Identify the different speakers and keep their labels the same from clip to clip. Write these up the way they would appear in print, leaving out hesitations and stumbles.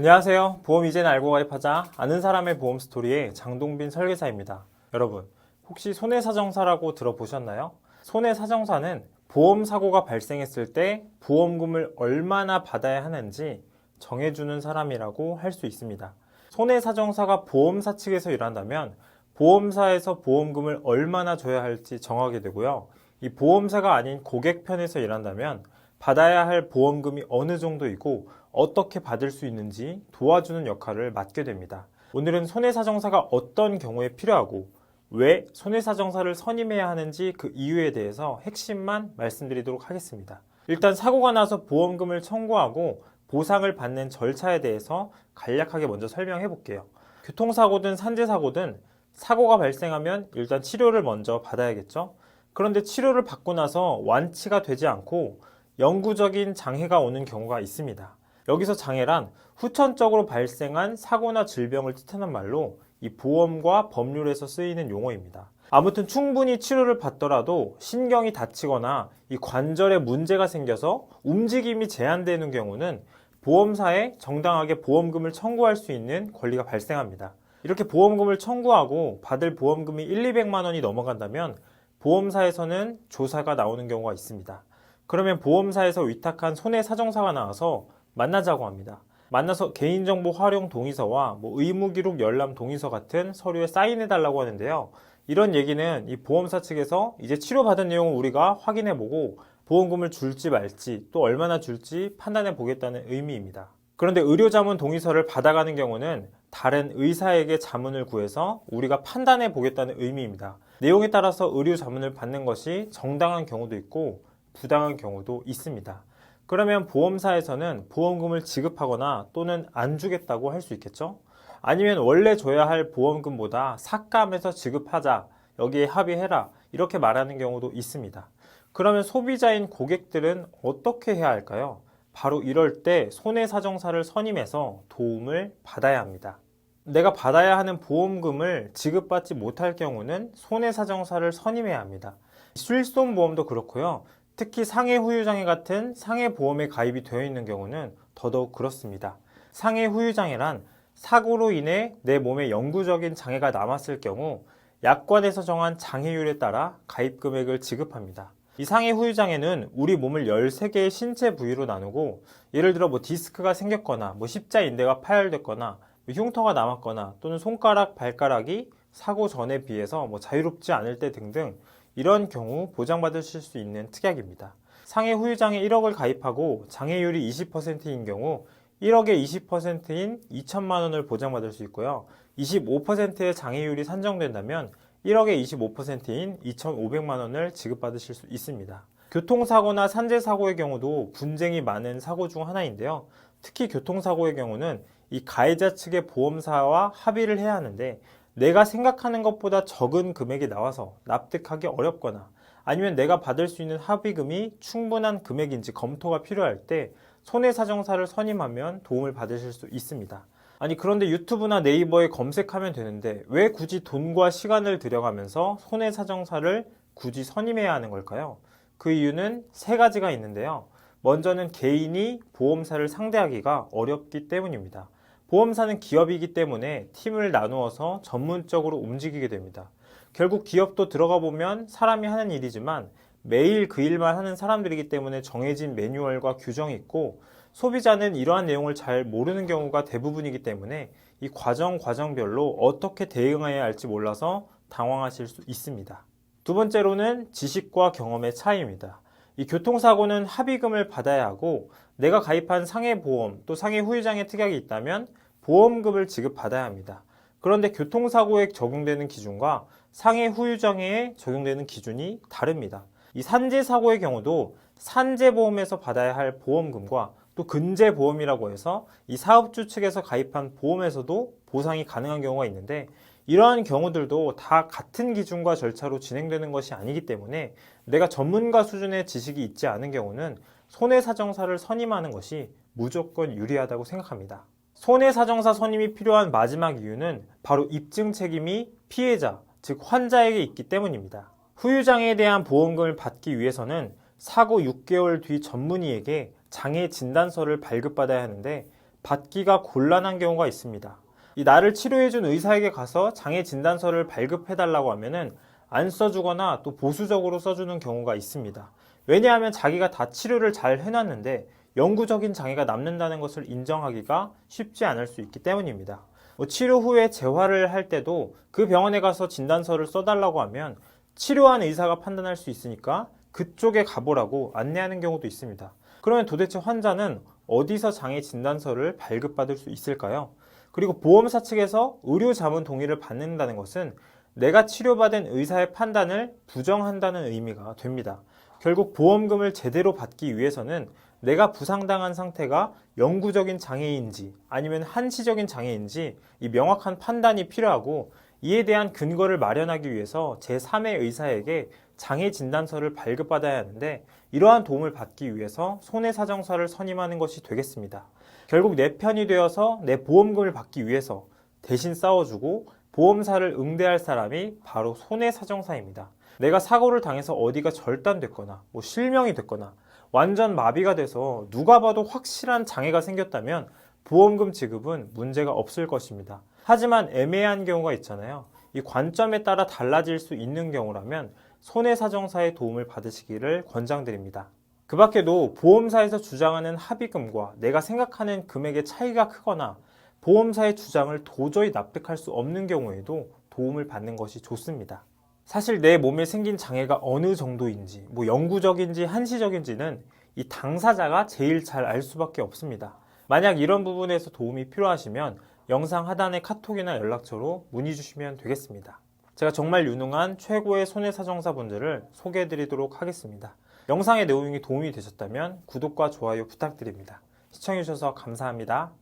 Speaker 1: 안녕하세요. 보험 이제는 알고 가입하자. 아는 사람의 보험 스토리의 장동빈 설계사입니다. 여러분, 혹시 손해사정사라고 들어보셨나요? 손해사정사는 보험 사고가 발생했을 때 보험금을 얼마나 받아야 하는지 정해주는 사람이라고 할 수 있습니다. 손해사정사가 보험사 측에서 일한다면 보험사에서 보험금을 얼마나 줘야 할지 정하게 되고요. 이 보험사가 아닌 고객 편에서 일한다면 받아야 할 보험금이 어느 정도이고 어떻게 받을 수 있는지 도와주는 역할을 맡게 됩니다. 오늘은 손해사정사가 어떤 경우에 필요하고 왜 손해사정사를 선임해야 하는지 그 이유에 대해서 핵심만 말씀드리도록 하겠습니다. 일단 사고가 나서 보험금을 청구하고 보상을 받는 절차에 대해서 간략하게 먼저 설명해 볼게요. 교통사고든 산재사고든 사고가 발생하면 일단 치료를 먼저 받아야겠죠. 그런데 치료를 받고 나서 완치가 되지 않고 영구적인 장애가 오는 경우가 있습니다. 여기서 장애란 후천적으로 발생한 사고나 질병을 뜻하는 말로 이 보험과 법률에서 쓰이는 용어입니다. 아무튼 충분히 치료를 받더라도 신경이 다치거나 이 관절에 문제가 생겨서 움직임이 제한되는 경우는 보험사에 정당하게 보험금을 청구할 수 있는 권리가 발생합니다. 이렇게 보험금을 청구하고 받을 보험금이 200만 원이 넘어간다면 보험사에서는 조사가 나오는 경우가 있습니다. 그러면 보험사에서 위탁한 손해사정사가 나와서 만나자고 합니다. 만나서 개인정보 활용 동의서와 의무기록 열람 동의서 같은 서류에 사인해달라고 하는데요. 이런 얘기는 이 보험사 측에서 이제 치료받은 내용을 우리가 확인해보고 보험금을 줄지 말지 또 얼마나 줄지 판단해 보겠다는 의미입니다. 그런데 의료자문 동의서를 받아가는 경우는 다른 의사에게 자문을 구해서 우리가 판단해 보겠다는 의미입니다. 내용에 따라서 의료 자문을 받는 것이 정당한 경우도 있고 부당한 경우도 있습니다. 그러면 보험사에서는 보험금을 지급하거나 또는 안 주겠다고 할 수 있겠죠? 아니면 원래 줘야 할 보험금보다 삭감해서 지급하자, 여기에 합의해라, 이렇게 말하는 경우도 있습니다. 그러면 소비자인 고객들은 어떻게 해야 할까요? 바로 이럴 때 손해사정사를 선임해서 도움을 받아야 합니다. 내가 받아야 하는 보험금을 지급받지 못할 경우는 손해사정사를 선임해야 합니다. 실손보험도 그렇고요. 특히 상해후유장애 같은 상해보험에 가입이 되어 있는 경우는 더더욱 그렇습니다. 상해후유장애란 사고로 인해 내 몸에 영구적인 장애가 남았을 경우 약관에서 정한 장애율에 따라 가입 금액을 지급합니다. 이 상해후유장애는 우리 몸을 13개의 신체 부위로 나누고 예를 들어 디스크가 생겼거나 십자인대가 파열됐거나 흉터가 남았거나 또는 손가락, 발가락이 사고 전에 비해서 자유롭지 않을 때 등등 이런 경우 보장받으실 수 있는 특약입니다. 상해후유장애 1억을 가입하고 장애율이 20%인 경우 1억의 20%인 2천만 원을 보장받을 수 있고요. 25%의 장애율이 산정된다면 1억의 25%인 2,500만 원을 지급받으실 수 있습니다. 교통사고나 산재사고의 경우도 분쟁이 많은 사고 중 하나인데요. 특히 교통사고의 경우는 이 가해자 측의 보험사와 합의를 해야 하는데 내가 생각하는 것보다 적은 금액이 나와서 납득하기 어렵거나 아니면 내가 받을 수 있는 합의금이 충분한 금액인지 검토가 필요할 때 손해사정사를 선임하면 도움을 받으실 수 있습니다. 아니 그런데 유튜브나 네이버에 검색하면 되는데 왜 굳이 돈과 시간을 들여가면서 손해사정사를 굳이 선임해야 하는 걸까요? 그 이유는 3가지가 있는데요. 먼저는 개인이 보험사를 상대하기가 어렵기 때문입니다. 보험사는 기업이기 때문에 팀을 나누어서 전문적으로 움직이게 됩니다. 결국 기업도 들어가 보면 사람이 하는 일이지만 매일 그 일만 하는 사람들이기 때문에 정해진 매뉴얼과 규정이 있고 소비자는 이러한 내용을 잘 모르는 경우가 대부분이기 때문에 이 과정별로 어떻게 대응해야 할지 몰라서 당황하실 수 있습니다. 두 번째로는 지식과 경험의 차이입니다. 이 교통사고는 합의금을 받아야 하고 내가 가입한 상해보험 또 상해후유장애 특약이 있다면 보험금을 지급받아야 합니다. 그런데 교통사고에 적용되는 기준과 상해후유장애에 적용되는 기준이 다릅니다. 이 산재사고의 경우도 산재보험에서 받아야 할 보험금과 또 근재보험이라고 해서 이 사업주 측에서 가입한 보험에서도 보상이 가능한 경우가 있는데 이러한 경우들도 다 같은 기준과 절차로 진행되는 것이 아니기 때문에 내가 전문가 수준의 지식이 있지 않은 경우는 손해사정사를 선임하는 것이 무조건 유리하다고 생각합니다. 손해사정사 선임이 필요한 마지막 이유는 바로 입증 책임이 피해자, 즉 환자에게 있기 때문입니다. 후유장애에 대한 보험금을 받기 위해서는 사고 6개월 뒤 전문의에게 장애 진단서를 발급받아야 하는데 받기가 곤란한 경우가 있습니다. 이 나를 치료해준 의사에게 가서 장애 진단서를 발급해달라고 하면은 안 써주거나 또 보수적으로 써주는 경우가 있습니다. 왜냐하면 자기가 다 치료를 잘 해놨는데 영구적인 장애가 남는다는 것을 인정하기가 쉽지 않을 수 있기 때문입니다. 치료 후에 재활을 할 때도 그 병원에 가서 진단서를 써달라고 하면 치료한 의사가 판단할 수 있으니까 그쪽에 가보라고 안내하는 경우도 있습니다. 그러면 도대체 환자는 어디서 장애 진단서를 발급받을 수 있을까요? 그리고 보험사 측에서 의료 자문 동의를 받는다는 것은 내가 치료받은 의사의 판단을 부정한다는 의미가 됩니다. 결국 보험금을 제대로 받기 위해서는 내가 부상당한 상태가 영구적인 장애인지 아니면 한시적인 장애인지 이 명확한 판단이 필요하고, 이에 대한 근거를 마련하기 위해서 제3의 의사에게 장애 진단서를 발급받아야 하는데, 이러한 도움을 받기 위해서 손해사정사를 선임하는 것이 되겠습니다. 결국 내 편이 되어서 내 보험금을 받기 위해서 대신 싸워주고 보험사를 응대할 사람이 바로 손해사정사입니다. 내가 사고를 당해서 어디가 절단됐거나 실명이 됐거나 완전 마비가 돼서 누가 봐도 확실한 장애가 생겼다면 보험금 지급은 문제가 없을 것입니다. 하지만 애매한 경우가 있잖아요. 이 관점에 따라 달라질 수 있는 경우라면 손해사정사의 도움을 받으시기를 권장드립니다. 그 밖에도 보험사에서 주장하는 합의금과 내가 생각하는 금액의 차이가 크거나 보험사의 주장을 도저히 납득할 수 없는 경우에도 도움을 받는 것이 좋습니다. 사실 내 몸에 생긴 장애가 어느 정도인지, 영구적인지 한시적인지는 이 당사자가 제일 잘 알 수밖에 없습니다. 만약 이런 부분에서 도움이 필요하시면 영상 하단의 카톡이나 연락처로 문의 주시면 되겠습니다. 제가 정말 유능한 최고의 손해사정사분들을 소개해 드리도록 하겠습니다. 영상의 내용이 도움이 되셨다면 구독과 좋아요 부탁드립니다. 시청해 주셔서 감사합니다.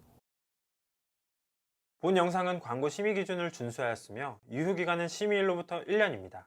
Speaker 1: 본 영상은 광고 심의 기준을 준수하였으며 유효기간은 심의일로부터 1년입니다.